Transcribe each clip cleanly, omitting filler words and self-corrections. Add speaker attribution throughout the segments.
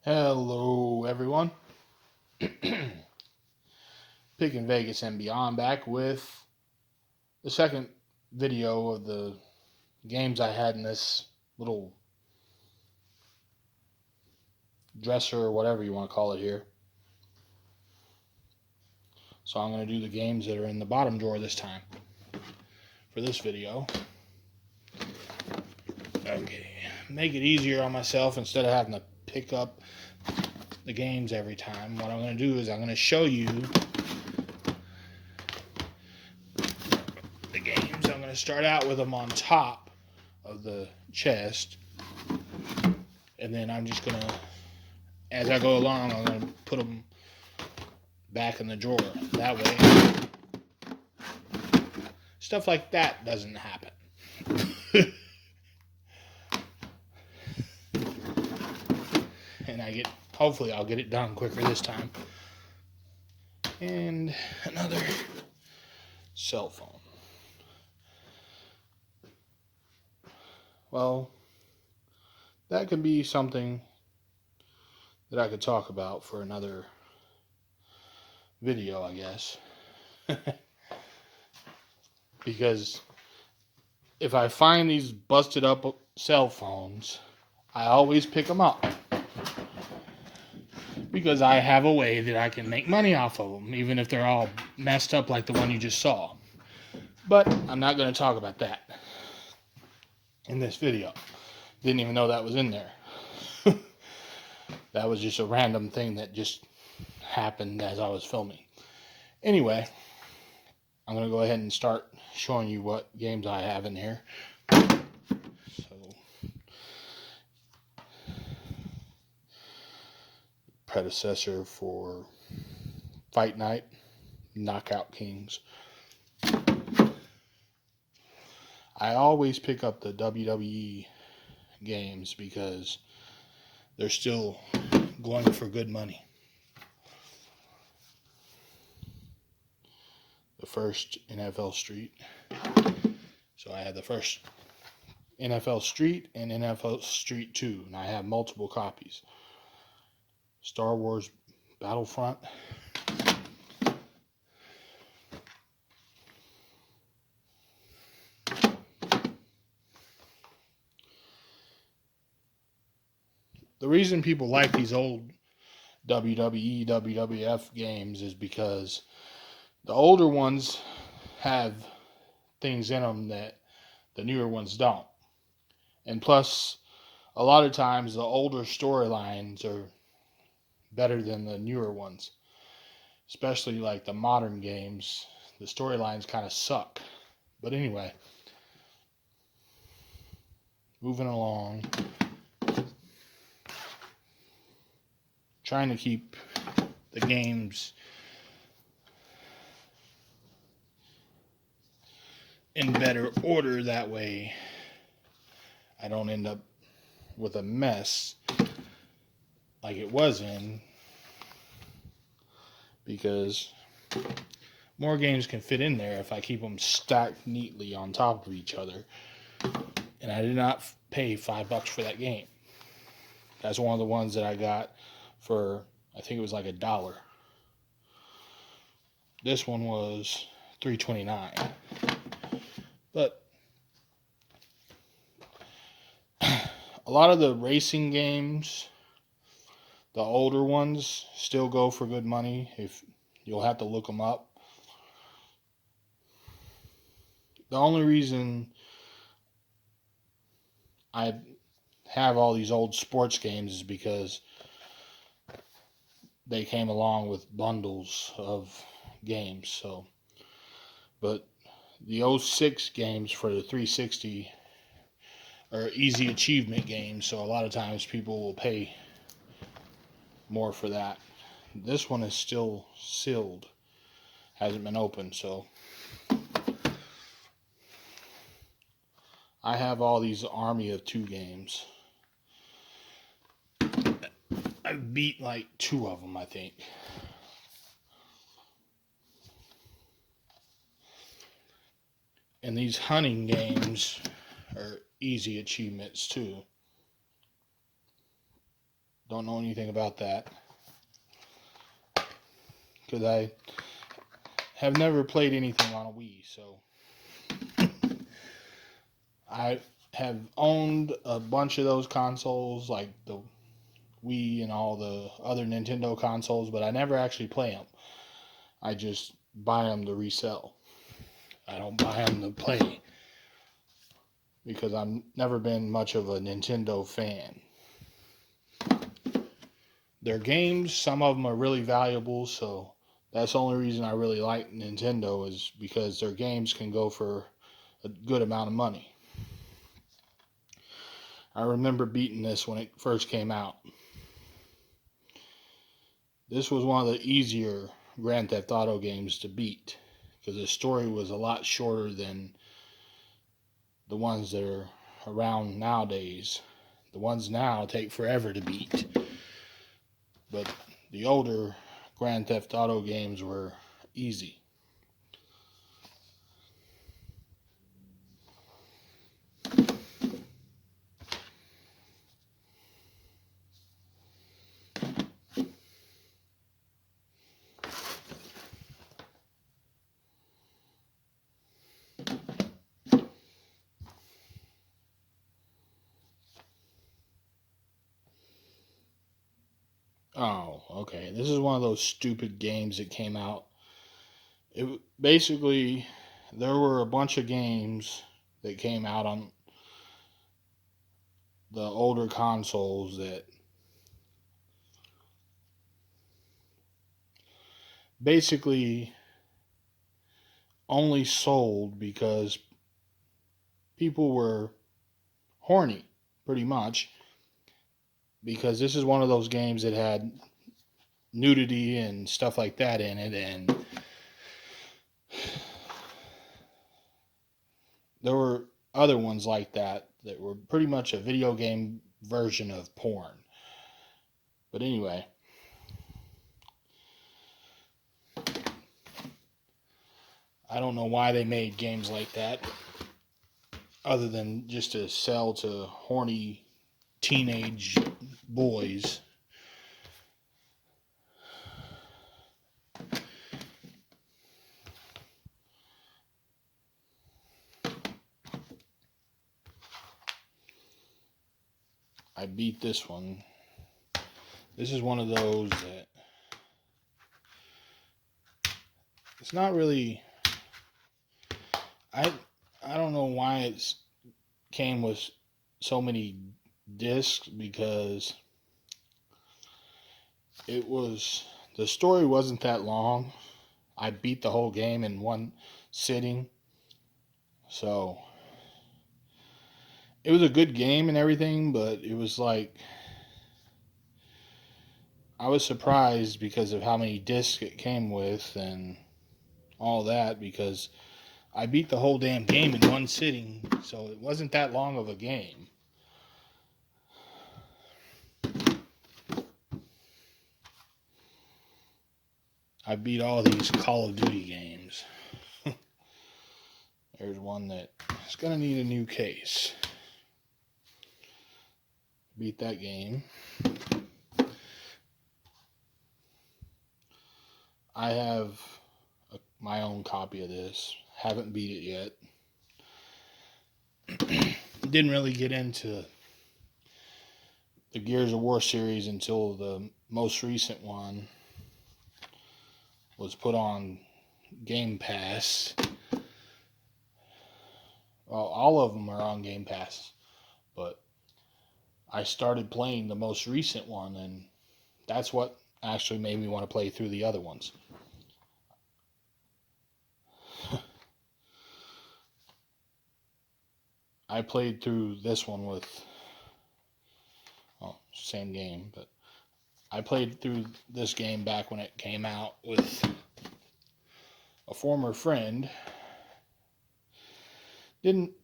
Speaker 1: Hello, everyone. Picking Vegas and Beyond back with the second video of the games I had in this little dresser or whatever you want to call it here. So I'm going to do the games that are in the bottom drawer this time for this video. Okay, make it easier on myself instead of having to pick up the games every time. What I'm going to do is I'm going to show you the games. I'm going to start out with them on top of the chest, and then I'm just going to, as I go along, I'm going to put them back in the drawer. That way, stuff like that doesn't happen. And hopefully I'll get it done quicker this time. And another cell phone. Well, that could be something that I could talk about for another video, I guess. Because if I find these busted up cell phones, I always pick them up. Because I have a way that I can make money off of them, even if they're all messed up like the one you just saw. But I'm not going to talk about that in this video. Didn't even know that was in there. That was just a random thing that just happened as I was filming. Anyway, I'm going to go ahead and start showing you what games I have in here. So, predecessor for Fight Night, Knockout Kings. I always pick up the WWE games because they're still going for good money. The first NFL Street. So I had the first NFL Street and NFL Street 2, and I have multiple copies. Star Wars Battlefront. The reason people like these old WWE, WWF games is because the older ones have things in them that the newer ones don't. And plus, a lot of times the older storylines are better than the newer ones. Especially like the modern games, the storylines kind of suck. But anyway, moving along. Trying to keep the games in better order, that way I don't end up with a mess like it was in, because more games can fit in there if I keep them stacked neatly on top of each other. And I did not pay $5 for that game. That's one of the ones that I got for, I think it was like $1. This one was $3.29. But a lot of the racing games, the older ones, still go for good money. If you'll have to look them up. The only reason I have all these old sports games is because they came along with bundles of games. So, but the 06 games for the 360 are easy achievement games, so a lot of times people will pay more for that. This one is still sealed, hasn't been opened, so I have all these Army of Two games. I've beat like 2 of them, I think. And these hunting games are easy achievements too. Don't know anything about that. Because I have never played anything on a Wii, so I have owned a bunch of those consoles, like the Wii and all the other Nintendo consoles, but I never actually play them. I just buy them to resell. I don't buy them to play because I've never been much of a Nintendo fan. Their games, some of them are really valuable, so that's the only reason I really like Nintendo is because their games can go for a good amount of money. I remember beating this when it first came out. This was one of the easier Grand Theft Auto games to beat because the story was a lot shorter than the ones that are around nowadays. The ones now take forever to beat. But the older Grand Theft Auto games were easy. Oh, okay. This is one of those stupid games that came out. It basically there were a bunch of games that came out on the older consoles that basically only sold because people were horny, pretty much. Because this is one of those games that had nudity and stuff like that in it, and there were other ones like that that were pretty much a video game version of porn. But anyway, I don't know why they made games like that other than just to sell to horny teenage boys. I beat this one. This is one of those that it's not really. I don't know why it came with so many discs because the story wasn't that long. I beat the whole game in one sitting, so it was a good game and everything, but it was like I was surprised because of how many discs it came with and all that because I beat the whole damn game in one sitting, so it wasn't that long of a game. I beat all these Call of Duty games. There's one that is going to need a new case. Beat that game. I have my own copy of this. Haven't beat it yet. Didn't really get into the Gears of War series until the most recent one was put on Game Pass. Well, all of them are on Game Pass, but I started playing the most recent one, and that's what actually made me want to play through the other ones. I played through this one with, well, same game, but I played through this game back when it came out with a former friend.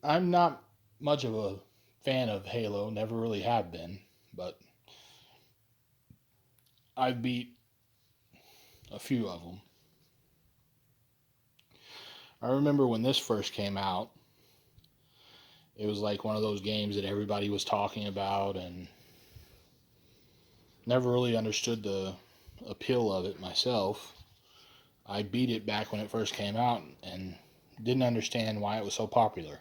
Speaker 1: I'm not much of a fan of Halo, never really have been, but I've beat a few of them. I remember when this first came out, it was like one of those games that everybody was talking about, and Never really understood the appeal of it myself. I beat it back when it first came out and didn't understand why it was so popular.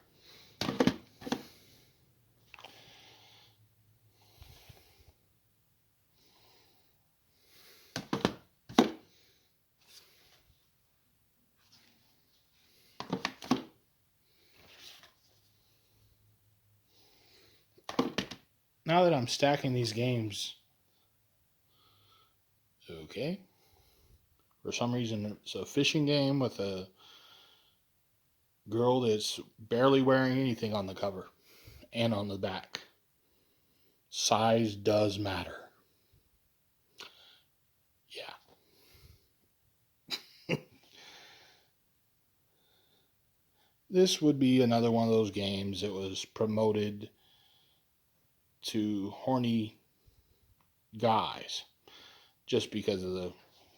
Speaker 1: Now that I'm stacking these games, okay, for some reason it's a fishing game with a girl that's barely wearing anything on the cover and on the back. Size does matter. Yeah. This would be another one of those games that was promoted to horny guys just because of the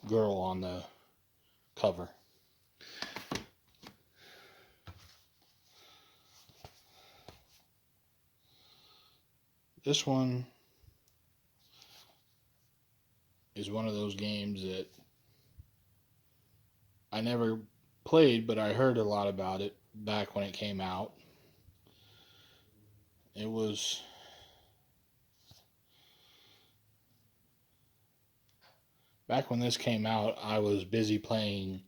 Speaker 1: girl on the cover. This one is one of those games that I never played, but I heard a lot about it back when it came out. It was back when this came out, I was busy playing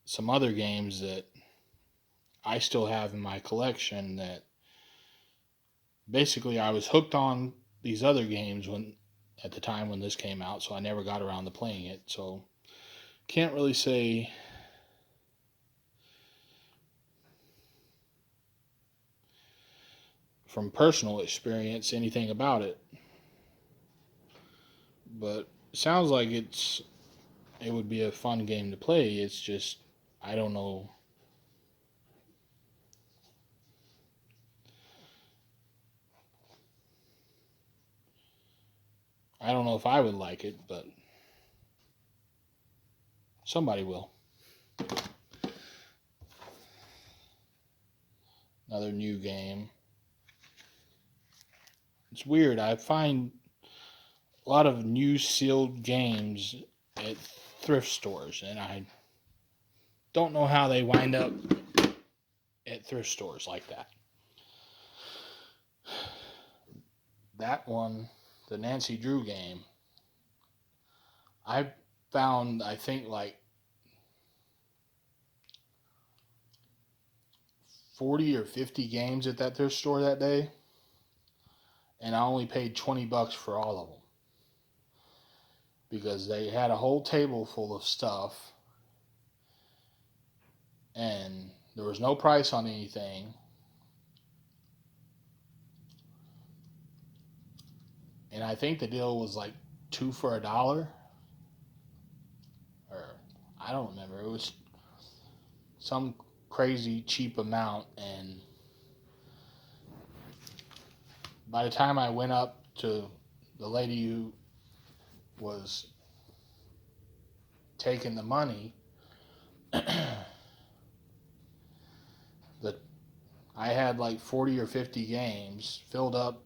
Speaker 1: some other games that I still have in my collection that basically I was hooked on these other games when at the time when this came out, so I never got around to playing it. So can't really say from personal experience anything about it. But it sounds like it would be a fun game to play. It's just I don't know. I don't know if I would like it, but somebody will. Another new game. It's weird. I find a lot of new sealed games at thrift stores, and I don't know how they wind up at thrift stores like that. That one, the Nancy Drew game, I found, I think, like 40 or 50 games at that thrift store that day, and I only paid $20 for all of them because they had a whole table full of stuff and there was no price on anything. And I think the deal was like two for $1, or I don't remember. It was some crazy cheap amount, and by the time I went up to the lady who was taking the money, that I had like 40 or 50 games, filled up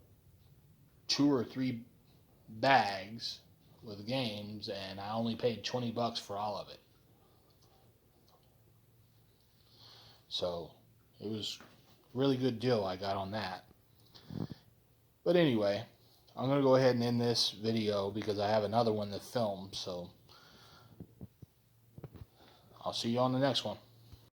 Speaker 1: 2 or 3 bags with games, and I only paid $20 for all of it. So it was a really good deal I got on that. But anyway, I'm going to go ahead and end this video because I have another one to film. So I'll see you on the next one.